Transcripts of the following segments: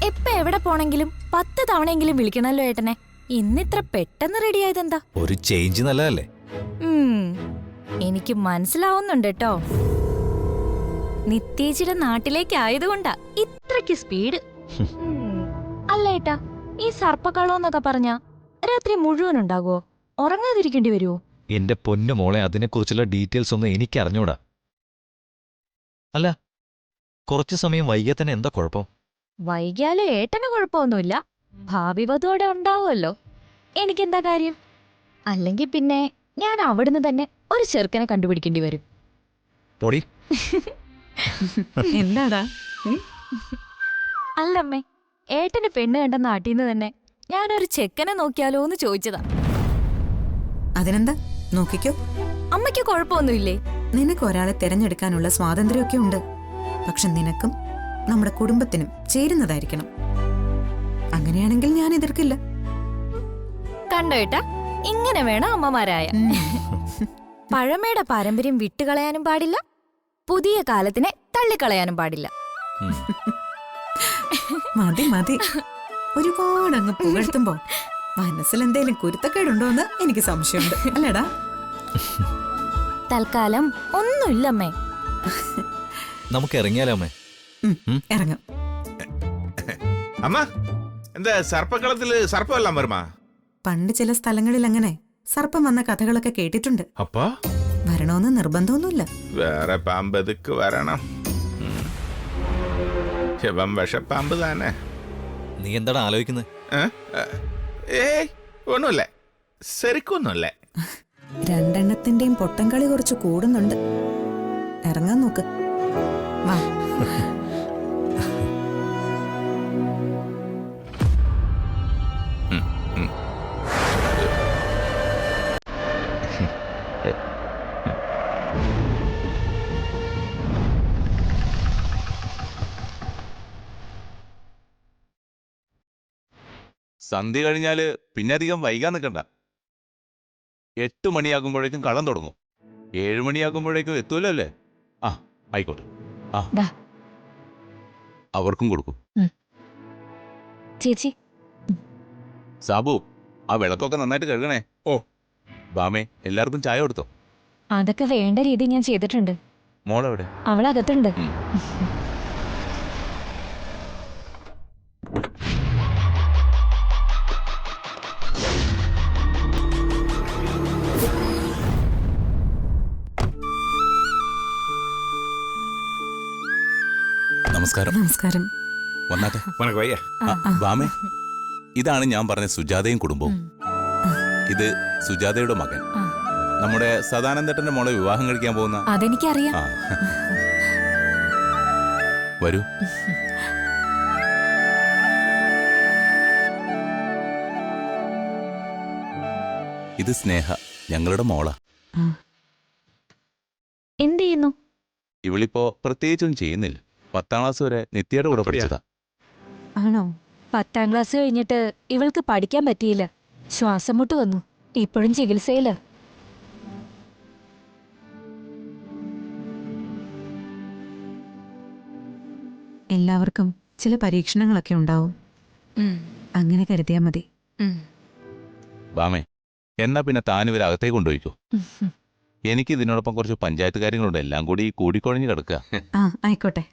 എപ്പ എവിടെ പോണെങ്കിലും 10 തവണയെങ്കിലും വിളിക്കണല്ലോ ഏട്ടനെ. ഇന്നിത്ര പെട്ടെന്ന് റെഡിയായതെന്താ? ഒരു ചേഞ്ച് നല്ലതല്ലേ? എനിക്ക് മനസ്സിലാവുന്നുണ്ട് കേട്ടോ. നിത്യേച്ചിയുടെ നാട്ടിലേക്ക് ആയതുകൊണ്ടാ ഇത്രയ്ക്ക് സ്പീഡ്. അല്ല ഏട്ടാ, ഈ സർപ്പക്കള്ളോന്നൊക്കെ പറഞ്ഞ രാത്രി മുഴുവൻ ഉണ്ടാകുവോ? ഉറങ്ങാതിരിക്കേണ്ടി വരുവോ? എന്റെ പൊന്നു മോളെ, അതിനെക്കുറിച്ചുള്ള ഡീറ്റെയിൽസ് ഒന്നും എനിക്ക് അറിഞ്ഞൂടാ. അല്ല, കുറച്ചു സമയം വൈകിയാൽ തന്നെ എന്താ കുഴപ്പം? വൈകിയാലും ഏട്ടന് കുഴപ്പമൊന്നുമില്ല. ഭാവി വധുവോടെ ഉണ്ടാവുമല്ലോ. എനിക്കെന്താ കാര്യം? അല്ലെങ്കിൽ പിന്നെ ഞാൻ അവിടുന്ന് തന്നെ ഒരു ചെറുക്കനെ കണ്ടുപിടിക്കേണ്ടി വരും. പൊടി. എന്താടാ? അല്ലമ്മേ, ഏട്ടന് പെണ്ണ് കണ്ട നാട്ടീന്ന് തന്നെ ഞാനൊരു ചെക്കനെ നോക്കിയാലോ എന്ന് ചോദിച്ചതാ. അതിനെന്താ, നോക്കിക്കോ. അമ്മയ്ക്ക് കുഴപ്പമൊന്നുമില്ലേ? നിനക്ക് ഒരാളെ തിരഞ്ഞെടുക്കാനുള്ള സ്വാതന്ത്ര്യമൊക്കെ ഉണ്ട്. പക്ഷെ നിനക്കും നമ്മുടെ കുടുംബത്തിനും ചേരുന്നതായിരിക്കണം. അങ്ങനെയാണെങ്കിൽ ഞാൻ എതിർക്കില്ല. കണ്ടോ ഏട്ടാ, ഇങ്ങനെ വേണം അമ്മമാരായ. പഴമയുടെ പാരമ്പര്യം വിട്ടുകളയാനും പാടില്ല, പുതിയ കാലത്തിനെ തള്ളിക്കളയാനും പാടില്ല. മതി മതി, ഒരുപാട് അങ്ങ് പുകഴ്ത്തുമ്പോ മനസ്സിലെന്തേലും കുരുത്തക്കേടുണ്ടോന്ന് എനിക്ക് സംശയമുണ്ട്. അല്ലേടാ? തൽക്കാലം ഒന്നുമില്ലമ്മേ. നമുക്ക് ഇറങ്ങിയാലോ അമ്മേ? ഇറങ്ങാം. അമ്മ, എന്താ സർപ്പക്കളത്തില് സർപ്പമെല്ലാം വരുമാ? പണ്ട് ചില സ്ഥലങ്ങളിൽ അങ്ങനെ സർപ്പം വന്ന കഥകളൊക്കെ കേട്ടിട്ടുണ്ട്. അപ്പാ വരണോന്ന് നിർബന്ധമൊന്നുമില്ല. വേറെ പാമ്പ് എതുക്ക് വരണം? ശിവം വിഷപ്പാമ്പ് തന്നെ. നീ എന്താടാ ആലോചിക്കുന്നത്? ഏയ് ഒന്നുമില്ല, ശരിക്കൊന്നുമില്ല. രണ്ടെണ്ണത്തിന്റെയും പൊട്ടംകളി കുറച്ച് കൂടുന്നുണ്ട്. ഇറങ്ങാൻ നോക്ക്. വാ. സന്ധ്യ കഴിഞ്ഞാല് പിന്നെ അധികം വൈകാൻ നിൽക്കണ്ട. 8 മണിയാകുമ്പോഴേക്കും കളം തുടങ്ങും. 7 മണിയാകുമ്പോഴേക്കും എത്തൂല്ലോ അല്ലേ? ആ ആയിക്കോട്ടെ. ആ അവർക്കും കൊടുക്കും. ചേച്ചി, സാബു, ആ വിളക്കൊക്കെ നന്നായിട്ട് കഴുകണേ. ഓ ബാമേ, എല്ലാവർക്കും ചായ കൊടുത്തോ? അതൊക്കെ വേണ്ട രീതി ഞാൻ ചെയ്തിട്ടുണ്ട്. മോളെവിടെ? അവളകത്തുണ്ട്. നമസ്കാരം. നമസ്കാരം. വന്നാട്ടെ. ഉനക്ക് വയ്യ? ബാമേ, ഇതാണ് ഞാൻ പറഞ്ഞ സുജാതയും കുടുംബവും. ഇത് സുജാതയുടെ മകൻ, നമ്മുടെ സദാനന്ദേട്ടന്റെ മോളെ വിവാഹം കഴിക്കാൻ പോകുന്ന. അതെനിക്കറിയാം. വരൂ. ഇത് സ്നേഹ, ഞങ്ങളുടെ മോള. എന്ത് ചെയ്യുന്നു? ഇവളിപ്പോ പ്രത്യേകിച്ചൊന്നും ചെയ്യുന്നില്ല. 10ാം ക്ലാസ് വരെ നിത്യയുടെ കൂടെ പഠിച്ചതാ. ആണോ? 10ാം ക്ലാസ് കഴിഞ്ഞിട്ട് ഇവൾക്ക് പഠിക്കാൻ പറ്റിയില്ല. ശ്വാസം മുട്ട് വന്നു. ഇപ്പോഴും ചികിത്സയില്ല. എല്ലാവർക്കും ചില പരീക്ഷണങ്ങളൊക്കെ ഉണ്ടാവും. അങ്ങനെ കരുതിയാ മതി. ബാമേ, എന്നാ പിന്നെ താനിവരെ അകത്തേക്ക് കൊണ്ടുപോയിക്കോ. എനിക്ക് ഇതിനോടൊപ്പം കുറച്ച് പഞ്ചായത്ത് കാര്യങ്ങളുണ്ട്. എല്ലാം കൂടി കൂടിക്കൊഴിഞ്ഞ് കിടക്കുക. ആയിക്കോട്ടെ.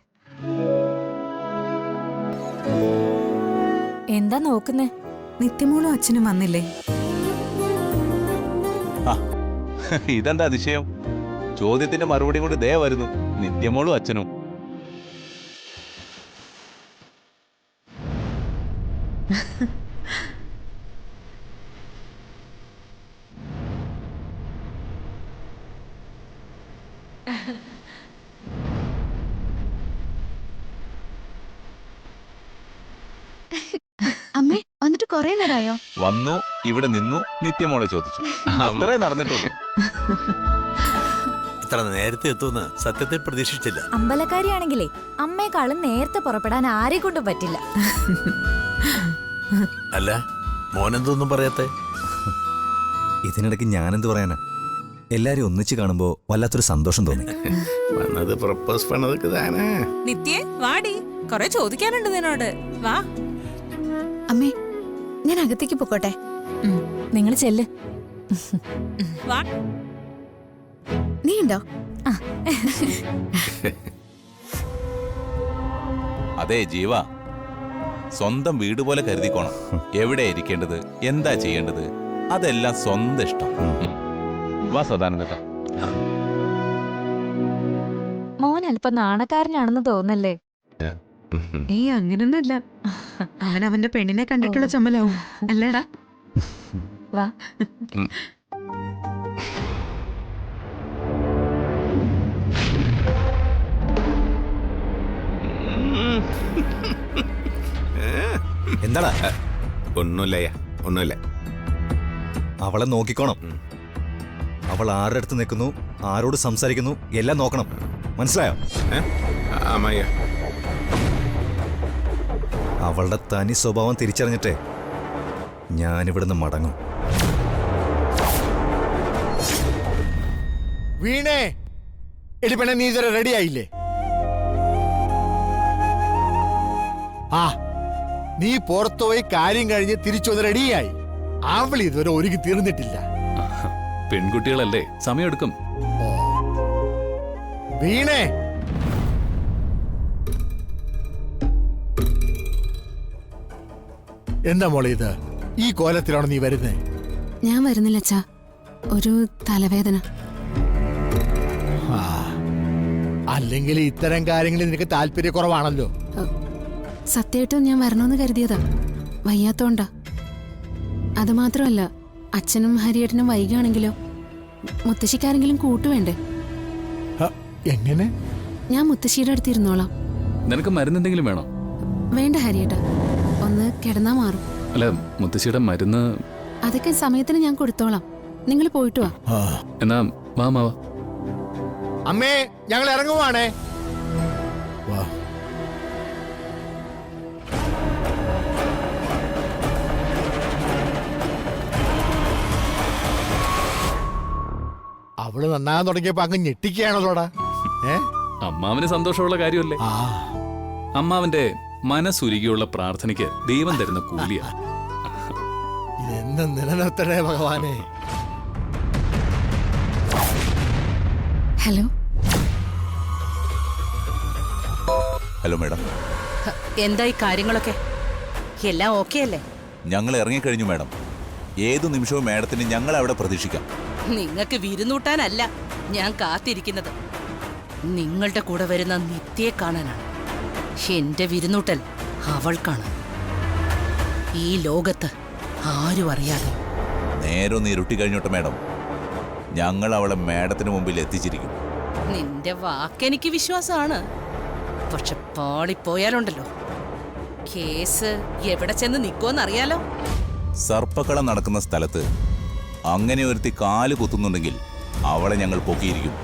എന്താ നോക്കുന്നേ? നിത്യമോളും അച്ഛനും വന്നില്ലേ? ഇതെന്താ അതിശയം? ചോദ്യത്തിന്റെ മറുപടി കൊണ്ട് ദേ വരുന്നു നിത്യമോളും അച്ഛനും. അമ്മേ, വന്നിട്ട് കൊറേ നേരമായോ? വന്നു, ഇവിടെ നിന്നു, നിത്യമോളെ ചോദിച്ചു. അത്രേ നടന്നിട്ടുള്ളൂ. ഇത്ര നേരത്തെ എത്തുമെന്ന് സത്യത്തിൽ പ്രതീക്ഷിച്ചില്ല. അമ്പലക്കാരിയാണെങ്കിലേ അമ്മയെക്കാളും നേരത്തെ പുറപ്പെടാൻ ആരെ കൊണ്ടും പറ്റില്ല. അല്ല, മോനെന്തൊന്നും പറയാത്തെ? ഇതിനിടയ്ക്ക് ഞാനെന്ത് പറയാനാ? എല്ലാരും ഒന്നിച്ച് കാണുമ്പോ വല്ലാത്തൊരു സന്തോഷം തോന്നി. വന്നത് പ്രപ്പോസ് പണതൊക്കെ താനേ. നിത്യേ വാടി, കൊറേ ചോദിക്കാനുണ്ട് നിന്നോട്. വാ. അമ്മേ ഞാൻ അകത്തേക്ക് പൊക്കോട്ടെ? നിങ്ങൾ ചെല്ല്. നീ ഉണ്ടോ? അതെ ജീവ, സ്വന്തം വീട് പോലെ കരുതിക്കോണം. എവിടെ ഇരിക്കേണ്ടത്, എന്താ ചെയ്യേണ്ടത്, അതെല്ലാം സ്വന്തം ഇഷ്ടം. വാ സദാനന്ദ. മോൻ അല്പം നാണക്കാരനാണെന്ന് തോന്നല്ലേ? ഏയ് അങ്ങനൊന്നുമല്ല. അവൻ അവന്റെ പെണ്ണിനെ കണ്ടിട്ടുള്ള ചമ്മലാവും അല്ലേടാ? വാ. എന്താടാ? ഒന്നുമില്ലയ്യ, ഒന്നുമില്ല. അവളെ നോക്കിക്കോണം. അവൾ ആരുടെ അടുത്ത് നിൽക്കുന്നു, ആരോട് സംസാരിക്കുന്നു, എല്ലാം നോക്കണം. മനസ്സിലായോ? അമ്മയ്യ, അവളുടെ തനി സ്വഭാവം തിരിച്ചറിഞ്ഞിട്ടേ ഞാനിവിടുന്ന് മടങ്ങും. വീണേ, എടി പെണ്ണെ, നീ ഇതുവരെ റെഡി ആയില്ലേ? ആ, നീ പുറത്തുപോയി കാര്യം കഴിഞ്ഞ് തിരിച്ചു വന്ന് റെഡിയായി. അവൾ ഇതുവരെ ഒരുക്കി തീർന്നിട്ടില്ല. പെൺകുട്ടികളല്ലേ, സമയമെടുക്കും. വീണേ, എന്താ മോളെ ഇത്? ഈ കോലത്തിലാണോ നീ വരുന്നേ? ഞാൻ വരുന്നില്ല അച്ഛാ, ഒരു തലവേദന. അല്ലെങ്കിൽ ഇത്തരം കാര്യങ്ങളിൽ നിനക്ക് താല്പര്യക്കുറവാണല്ലോ. സത്യമായിട്ടും ഞാൻ വരണമെന്ന് കരുതിയതാ, വയ്യാത്തോണ്ടാ. അത് മാത്രമല്ല, അച്ഛനും ഹരിയേട്ടനും വൈകുകയാണെങ്കിലോ മുത്തശ്ശിക്കാരെങ്കിലും കൂട്ടുവേണ്ടേ? എങ്ങനെ? ഞാൻ മുത്തശ്ശിയുടെ അടുത്തിരുന്നോളാം. നിനക്ക് മരുന്നെന്തെങ്കിലും വേണോ? വേണ്ട ഹരിയേട്ടാ, ഒന്ന് കിടന്നാ മാറും. അല്ല, മുത്തശ്ശിയുടെ മരുന്ന് അതൊക്കെ സമയത്തിന് ഞാൻ കൊടുത്തോളാം. നിങ്ങൾ പോയിട്ട് വാ. എന്നാ വാ മാവാ. അമ്മേ, ഞങ്ങൾ ഇറങ്ങുവാണേ. വാ. അവള് നന്നാകാൻ തുടങ്ങിയപ്പോ അങ്ങ് ഞെട്ടിക്കുകയാണല്ലോടാ. അമ്മാവന് സന്തോഷമുള്ള കാര്യമല്ലേ? അമ്മാവന്റെ മനസ്സുരുകിയുള്ള പ്രാർത്ഥനയ്ക്ക് ദൈവം തരുന്ന കൂലിയാ. ഇതെന്ന് നിലനിർത്തണേ ഭഗവാനെ. ഹലോ. Hello madam. എന്തായി കാര്യങ്ങളൊക്കെ? എല്ലാം ഓക്കെ അല്ലേ? ഞങ്ങൾ ഇറങ്ങിക്കഴിഞ്ഞു മാഡം. ഏതു നിമിഷവും മാഡത്തിന് ഞങ്ങൾ അവിടെ പ്രതീക്ഷിക്കാം. നിങ്ങൾക്ക് വിരുന്നൂട്ടാനല്ല ഞാൻ കാത്തിരിക്കുന്നത്, നിങ്ങളുടെ കൂടെ വരുന്ന നിത്യയെ കാണാനാണ്. എന്റെ വിരുന്നൂട്ടൽ അവൾക്കാണ്, ഈ ലോകത്ത് ആരും അറിയാതെ. നേരൊന്ന് ഇരുട്ടി കഴിഞ്ഞോട്ടെ മാഡം, ഞങ്ങൾ അവളെ മാഡത്തിന് മുമ്പിൽ എത്തിച്ചിരിക്കും. നിന്റെ വാക്കെനിക്ക് വിശ്വാസമാണ്, പക്ഷെ പാളിപ്പോയാലുണ്ടല്ലോ കേസ് എവിടെ ചെന്ന് നിൽക്കുമെന്നറിയാലോ. സർപ്പക്കളം നടക്കുന്ന സ്ഥലത്ത് അങ്ങനെ ഒരുത്തി കാല് കുത്തുന്നുണ്ടെങ്കിൽ അവളെ ഞങ്ങൾ പൊക്കിയിരിക്കും,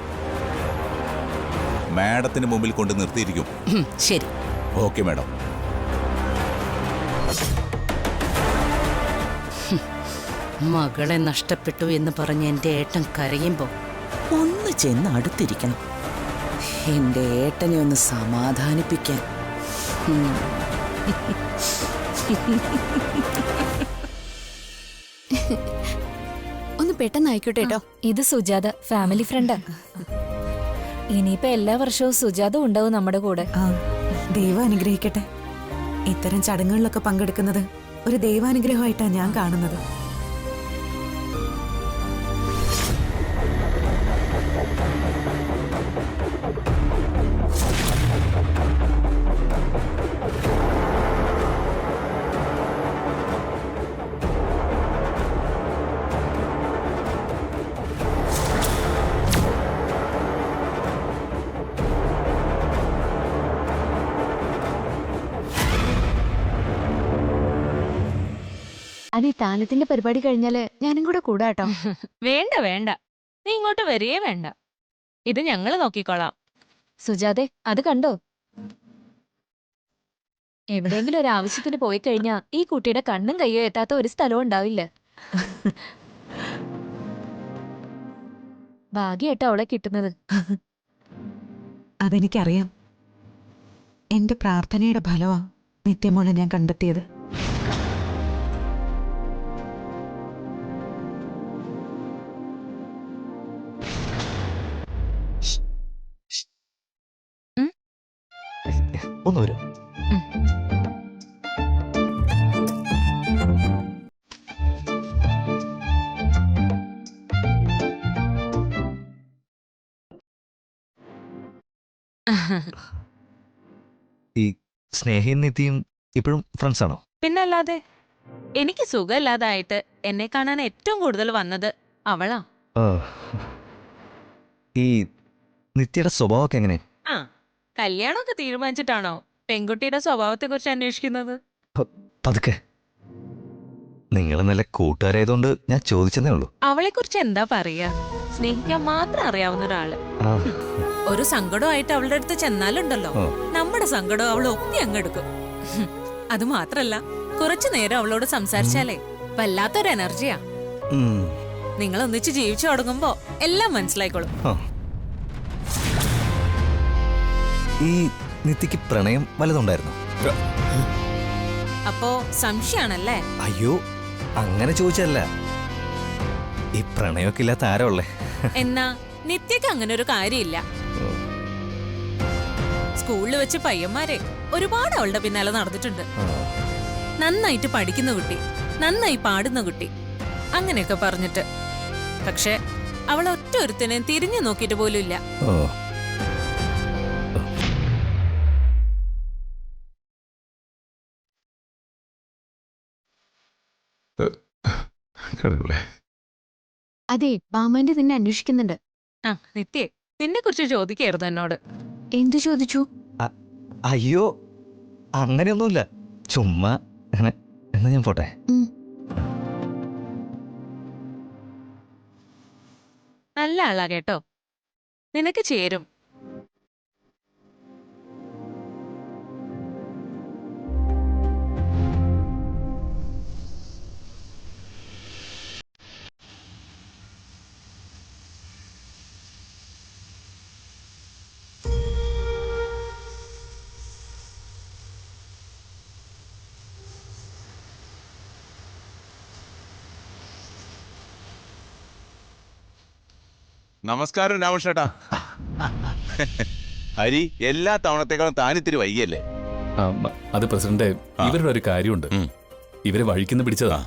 മാഡത്തിന് മുമ്പിൽ കൊണ്ട് നിർത്തിയിരിക്കും. ശരി, ഓക്കെ മാഡം. മകളെ നഷ്ടപ്പെട്ടു എന്ന് പറഞ്ഞ് എന്റെ ഏട്ടൻ കരയുമ്പോ ഒന്ന് ചെന്ന് അടുത്തിരിക്കണം, എന്റെ ഏട്ടനെ ഒന്ന് സമാധാനിപ്പിക്കാൻ. ഒന്ന് പെട്ടെന്ന് ആയിക്കോട്ടെ കേട്ടോ. ഇത് സുജാത, ഫാമിലി ഫ്രണ്ടാ. ഇനിയിപ്പോ എല്ലാ വർഷവും സുജാത ഉണ്ടാവും നമ്മുടെ കൂടെ. ദൈവം അനുഗ്രഹിക്കട്ടെ. ഇത്തരം ചടങ്ങുകളിലൊക്കെ പങ്കെടുക്കുന്നത് ഒരു ദൈവാനുഗ്രഹമായിട്ടാണ് ഞാൻ കാണുന്നത്. അത് ഈ താലത്തിന്റെ പരിപാടി കഴിഞ്ഞാല് ഞാനും കൂടെ കൂടാട്ടോ. വേണ്ട വേണ്ട, നീ ഇങ്ങോട്ട് വരികയേ വേണ്ട, ഇത് ഞങ്ങള് നോക്കിക്കോളാം. സുജാതെ, അത് കണ്ടോ? എവിടെയെങ്കിലും ഒരു ആവശ്യത്തിന് പോയി കഴിഞ്ഞാ ഈ കുട്ടിയുടെ കണ്ണും കയ്യോ എത്താത്ത ഒരു സ്ഥലവും ഉണ്ടാവില്ല. ഭാഗ്യായിട്ടോ അവളെ കിട്ടുന്നത്. അതെനിക്കറിയാം. എന്റെ പ്രാർത്ഥനയുടെ ഫലമാ നിത്യമോളെ ഞാൻ കണ്ടെത്തിയത്. ഒന്ന് വരും. ഈ സ്നേഹയും നിധിയും ഇപ്പോഴും ഫ്രണ്ട്സ് ആണോ? പിന്നല്ലാതെ എനിക്ക് സുഖമില്ലാതായിട്ട് എന്നെ കാണാൻ ഏറ്റവും കൂടുതൽ വന്നത് അവളാ. ഈ നിത്യയുടെ സ്വഭാവമൊക്കെ എങ്ങനെ? ആ കല്യാണമൊക്കെ തീരുമാനിച്ചിട്ടാണോ പെൺകുട്ടിയുടെ സ്വഭാവത്തെ കുറിച്ച് അന്വേഷിക്കുന്നത്? പതുക്കെ. നിങ്ങൾ നല്ല കൂട്ടുകാരായതുകൊണ്ട് ഞാൻ ചോദിച്ചതേ ഉള്ളൂ. അവളെ കുറിച്ച് എന്താ പറയാ? സ്നേഹിക്കാൻ മാത്രം അറിയാവുന്ന ഒരാള്. ഒരു സങ്കടമായിട്ട് അവളുടെ അടുത്ത് ചെന്നാലുണ്ടല്ലോ, നമ്മുടെ സങ്കടം അവൾ ഒപ്പി അങ്ങെടുക്കും. അത് മാത്രല്ല, കുറച്ചു നേരം അവളോട് സംസാരിച്ചാലേ വല്ലാത്തൊരു എനർജിയാ. നിങ്ങൾ ഒന്നിച്ച് ജീവിച്ചു തുടങ്ങുമ്പോ എല്ലാം മനസ്സിലായിക്കോളും. ഈ നിത്യക്ക് പ്രണയം വല്ലതുണ്ടായിരുന്നു? അപ്പോ സംശയാണല്ലേ? അയ്യോ, അങ്ങനെ ചോദിച്ചല്ല. ഈ പ്രണയമൊക്കെ ഇല്ലാത്ത ആരാ ഉള്ളേ? എന്നാ നിത്യക്ക് അങ്ങനെ ഒരു കാര്യമില്ല. സ്കൂളിൽ വെച്ച് പയ്യന്മാരെ ഒരുപാട് അവളുടെ പിന്നാലെ നടന്നിട്ടുണ്ട്. നന്നായിട്ട് പഠിക്കുന്ന കുട്ടി, നന്നായി പാടുന്ന കുട്ടി, അങ്ങനെയൊക്കെ പറഞ്ഞിട്ട്. പക്ഷെ അവൾ ഒറ്റ ഒരുത്തിനെ തിരിഞ്ഞു നോക്കിയിട്ട് പോലും ഇല്ല. അതെ, മാമന്റെ നിന്നെ അന്വേഷിക്കുന്നുണ്ട്. ആ നിത്യേ, നിന്നെ കുറിച്ച് ചോദിക്കായിരുന്നു എന്നോട്. എന്തു ചോദിച്ചു? അയ്യോ, അങ്ങനെയൊന്നുമില്ല. ചുമ്മാ അങ്ങനെ. എന്നാ ഞാൻ പോട്ടെ. നല്ല ആളാ കേട്ടോ, നിനക്ക് ചേരും. നമസ്കാരം രാമകൃഷ്ണേട്ടാ. ഹരി, എല്ലാ തവണത്തേക്കാളും താനിത്തിരി വൈകിയല്ലേ? അത് പ്രസിഡന്റ്, ഇവരുടെ ഒരു കാര്യമുണ്ട്. ഇവരെ വഴിക്കുന്ന പിടിച്ചതാ.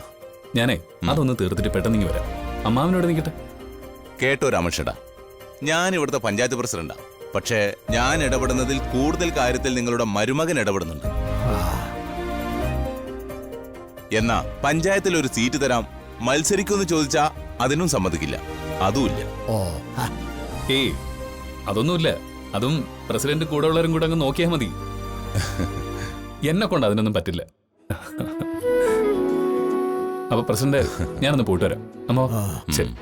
ഞാനേ അതൊന്ന് തീർത്തിട്ട് പെട്ടെന്ന് ഇങ്ങ് വരാം. അമ്മാവനോട് നിൽക്കട്ടെ. കേട്ടോ രാമകൃഷ്ണേട്ടാ, ഞാൻ ഇവിടുത്തെ പഞ്ചായത്ത് പ്രസിഡന്റാ. പക്ഷേ ഞാൻ ഇടപെടുന്നതിൽ കൂടുതൽ കാര്യത്തിൽ നിങ്ങളുടെ മരുമകൻ ഇടപെടുന്നുണ്ട്. എന്നാ പഞ്ചായത്തിൽ ഒരു സീറ്റ് തരാം, മത്സരിക്കുമെന്ന് ചോദിച്ചാ അതിനും സമ്മതിക്കില്ല. അതുമില്ല. ഏയ്, അതൊന്നുമില്ല. അതും പ്രസിഡന്റ് കൂടെ ഉള്ളവരും കൂടെ അങ്ങ് നോക്കിയാൽ മതി. എന്നെ കൊണ്ട് അതിനൊന്നും പറ്റില്ല. അപ്പൊ പ്രസിഡന്റ്, ഞാനൊന്ന് പോയിട്ട് വരാം. അമ്മോ ശരി.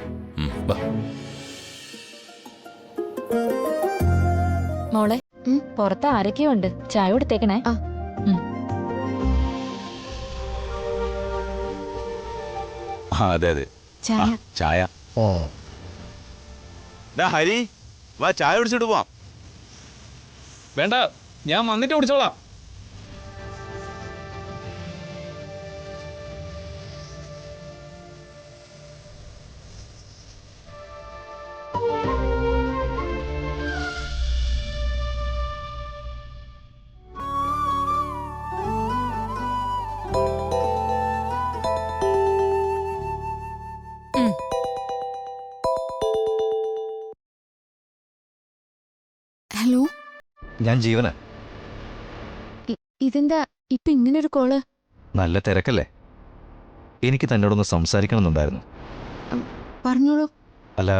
മോളെ, പുറത്ത് ആരൊക്കെയോ ഉണ്ട്, ചായ കൊടുത്തേക്കണേ. അതെ അതെ, ചായ. ചായ. ഹരി, വാ ചായ കുടിച്ചിട്ട് പോവാം. വേണ്ട, ഞാൻ വന്നിട്ട് കുടിച്ചോളാം. ഹലോ, ഞാൻ ജീവന. ഇതെന്താ ഇപ്പൊ ഇങ്ങനൊരു കോള്? നല്ല തിരക്കല്ലേ? എനിക്ക് തന്നോടൊന്ന് സംസാരിക്കണമെന്നുണ്ടായിരുന്നു. പറഞ്ഞോളൂ. അല്ല,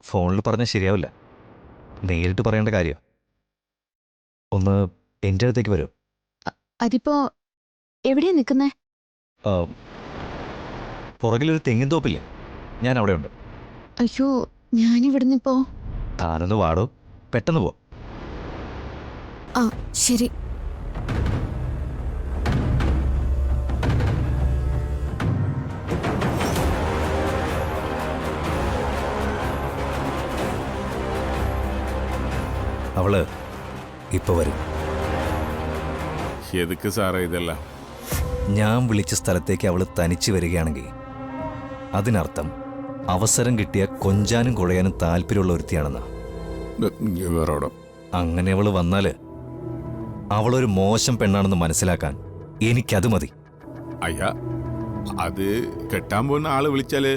ഫോണിൽ പറഞ്ഞാൽ ശരിയാവില്ല. നേരിട്ട് പറയേണ്ട കാര്യം. ഒന്ന് എൻ്റെ അടുത്തേക്ക് വരും. അതിപ്പോ എവിടെയാ നിൽക്കുന്നേ? പുറകിലൊരു തെങ്ങിൻ തോപ്പില്ലേ, ഞാൻ അവിടെ ഉണ്ട്. അയ്യോ, ഞാനിവിടുന്നിപ്പോ. താനൊന്ന് വാടോ, പെട്ടെന്ന് പോ. ആ ശരി. അവള് ഇപ്പൊ വരും. എതുക്ക് സാറേ ഇതെല്ലാം? ഞാൻ വിളിച്ച സ്ഥലത്തേക്ക് അവള് തനിച്ചു വരികയാണെങ്കിൽ അതിനർത്ഥം അവസരം കിട്ടിയ കൊഞ്ചാനും കുഴയാനും താല്പര്യമുള്ള ഒരുത്തിയാണെന്നാ. വേറോടും അങ്ങനെ അവള് വന്നാല് അവളൊരു മോശം പെണ്ണാണെന്ന് മനസ്സിലാക്കാൻ എനിക്കത് മതി. അയ്യാ, അത് കെട്ടാൻ പോകുന്ന ആള് വിളിച്ചാല്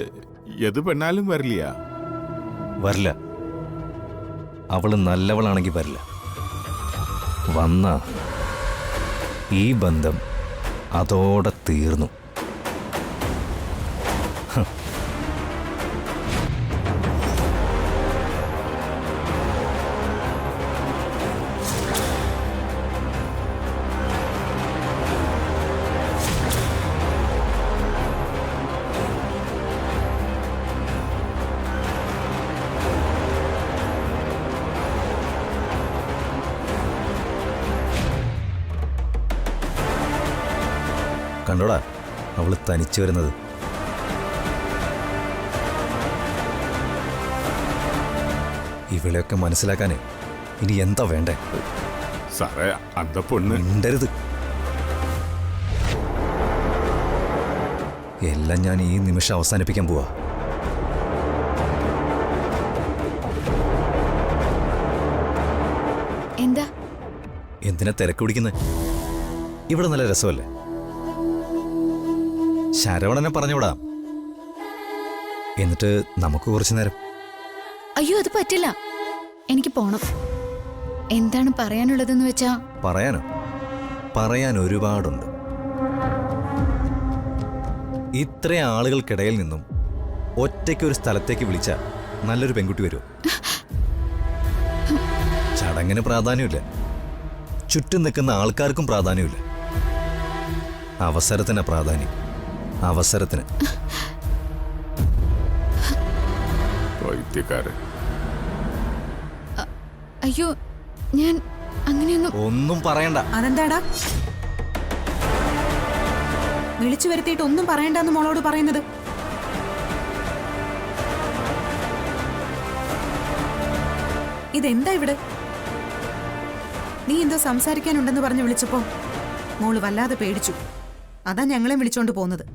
ഏത് പെണ്ണാലും വരില്ല. വരില്ല. അവള് നല്ലവളാണെങ്കിൽ വരില്ല. വന്ന ഈ ബന്ധം അതോടെ തീർന്നു. കണ്ടോടാ അവള് തനിച്ചു വരുന്നത്. ഇവളെയൊക്കെ മനസ്സിലാക്കാനേ ഇനി എന്താ വേണ്ടേ? സാറേ, അന്ത പൊണ്ണ് മിണ്ടരുത്. എല്ലാം ഞാൻ ഈ നിമിഷം അവസാനിപ്പിക്കാൻ പോവാ. എന്താ എന്തിനാ തിരക്ക് പിടിക്കുന്നത്? ഇവിടെ നല്ല രസമല്ലേ? ശരവണനെ പറഞ്ഞുവിടാം. എന്നിട്ട് നമുക്ക് കുറച്ചു നേരം. അയ്യോ അത് പറ്റില്ല, എനിക്ക് പോണം. എന്താണ് പറയാനുള്ളതെന്ന് വെച്ചാ? പറയാനോ? പറയാൻ ഒരുപാടുണ്ട്. ഇത്രയും ആളുകൾക്കിടയിൽ നിന്നും ഒറ്റയ്ക്ക് ഒരു സ്ഥലത്തേക്ക് വിളിച്ച നല്ലൊരു പെൺകുട്ടി വരുമോ? ചടങ്ങിന് പ്രാധാന്യമില്ല, ചുറ്റും നിൽക്കുന്ന ആൾക്കാർക്കും പ്രാധാന്യമില്ല. അവസരത്തിന് പ്രാധാന്യം. അവസരത്തിന്. അയ്യോ ഞാൻ അങ്ങനെയൊന്നും. ഒന്നും പറയണ്ട. അതെന്താടാ വിളിച്ചു വരുത്തിയിട്ട് ഒന്നും പറയണ്ടെന്ന് മോളോട് പറയുന്നത്? ഇതെന്താ ഇവിടെ? നീ എന്തോ സംസാരിക്കാനുണ്ടെന്ന് പറഞ്ഞ് വിളിച്ചപ്പോ മോള് വല്ലാതെ പേടിച്ചു. അതാ ഞങ്ങളെ വിളിച്ചോണ്ട് പോകുന്നത്.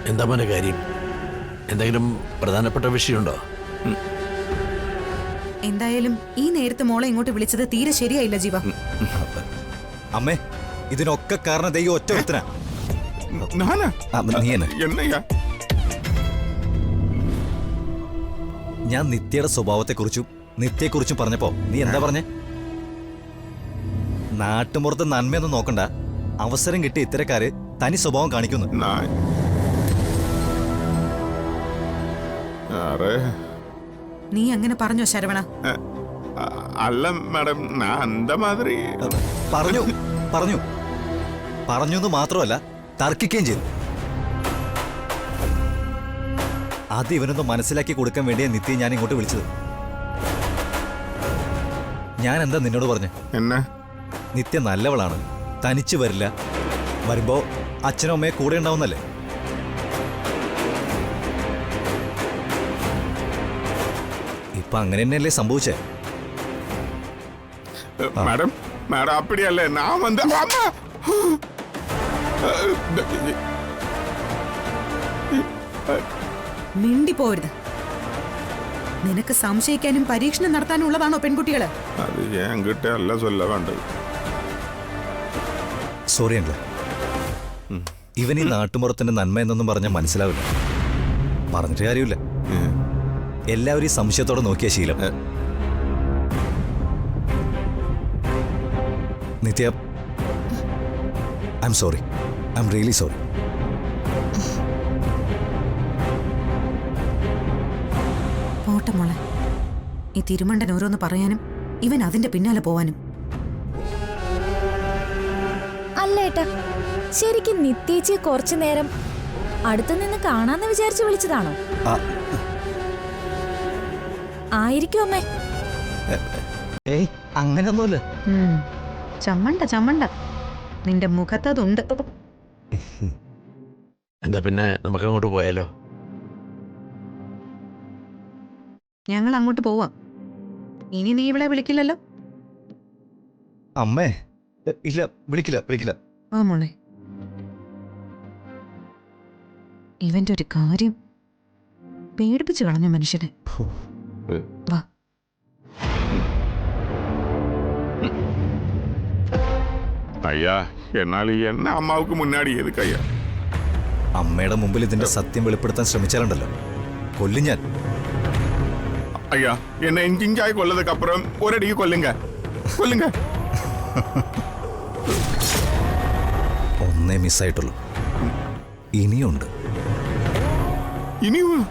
എന്താ മോനെ കാര്യം? എന്തെങ്കിലും പ്രധാനപ്പെട്ട വിഷയമുണ്ടോ? എന്തായാലും ഈ നേരത്ത് മോളെ ഇങ്ങോട്ട് വിളിച്ചത് തീരെ ശരിയായില്ല ജീവ. അമ്മേ, ഇതിനൊക്കെ കാരണം ദൈവം ഒറ്റ ഒരുത്തനാ. നീ എന്നയ്യാ? ഞാൻ നിത്യയുടെ സ്വഭാവത്തെക്കുറിച്ചും നിത്യയെക്കുറിച്ചും പറഞ്ഞപ്പോ നീ എന്താ പറഞ്ഞേ? നാട്ടുമ്പുറത്ത് നന്മയൊന്നും നോക്കണ്ട, അവസരം കിട്ടിയ ഇത്തരക്കാര് തനി സ്വഭാവം കാണിക്കുന്നു. നീ അങ്ങനെ പറഞ്ഞോ ശരവണ? അല്ല മാഡം, ഞാൻ അന്ത മാതിരി പറഞ്ഞു പറഞ്ഞു പറഞ്ഞു എന്ന് മാത്രമല്ല തർക്കിക്കുകയും ചെയ്തു. അത് ഇവനൊന്ന് മനസ്സിലാക്കി കൊടുക്കാൻ വേണ്ടിയാ നിത്യ ഞാൻ ഇങ്ങോട്ട് വിളിച്ചത്. ഞാൻ എന്താ നിന്നോട് പറഞ്ഞു? എന്നാ? നിത്യ നല്ലവളാണ്, തനിച്ചു വരില്ല, വരുമ്പോ അച്ഛനും അമ്മയെ കൂടെ ഉണ്ടാവുന്നല്ലേ. ഇപ്പൊ അങ്ങനെ തന്നെയല്ലേ സംഭവിച്ചേ? Madam, madam അപ്പടിയല്ലേ? ഞാൻ വന്ന് മിണ്ടി പോരുത്. നിനക്ക് സംശയിക്കാനും പരീക്ഷണം നടത്താനും ഉള്ളതാണോ പെൺകുട്ടികള്? അത് ഞാൻ കിട്ടിയല്ല ചൊല്ല വേണ്ടത്. സോറി അങ്കിൾ, ഇവൻ ഈ നാട്ടുമ്പുറത്തിന്റെ നന്മ എന്നൊന്നും പറഞ്ഞാൽ മനസ്സിലാവില്ല. പറഞ്ഞിട്ട് കാര്യമില്ല. എല്ലാവരും ഈ സംശയത്തോടെ നോക്കിയ ശീലം. Nithya, I'm sorry, I'm really sorry. പോട്ടെ മോളെ, ഈ തിരുമണ്ടൻ ഓരോന്ന് പറയാനും ഇവൻ അതിന്റെ പിന്നാലെ പോവാനും. അല്ല ഏട്ടാ, ശരിക്കും നിത്യേച്ചിയെ കുറച്ചു നേരം അടുത്തു നിന്ന് കാണാന്ന് വിചാരിച്ചു വിളിച്ചതാണോ? ആയിരിക്കും അമ്മേ. ഏയ് അങ്ങനെയൊന്നുമില്ല. ചമ്മണ്ട ചമ്മണ്ട, നിന്റെ മുഖത്തതുണ്ട്. എന്താ പിന്നെ നമുക്ക് അങ്ങോട്ട് പോയാലോ? ഞങ്ങൾ അങ്ങോട്ട് പോവാം. ഇനി നീ ഇവിടെ വിളിക്കില്ലല്ലോ? അമ്മേ, ഇല്ല, വിളിക്കില്ല വിളിക്കില്ല. ആ മോളെ, ഇവന്റെ ഒരു കാര്യം പേടിപ്പിച്ചു കളഞ്ഞു മനുഷ്യനെ. വാ. ஐயா என்னால் என்ன அம்மாவுக்கு முன்னாடி எதுக்கு ஐயா? അമ്മയുടെ മുമ്പിൽ ഇതിന്റെ സത്യം വെളിപ്പെടുത്താൻ ശ്രമിച്ചാലുണ്ടല്ലോ, കൊല്ലും ഞാൻ. ஐயா என்னை இஞ்சிஞ்சாய் கொல்லதுக்கு அப்புறம் ஒரடிக்கு கொல்லுங்க கொல்லுங்க. ഒന്നേ മിസ്സായിട്ടുള്ളൂ, ഇനിയുണ്ട്. இனியும்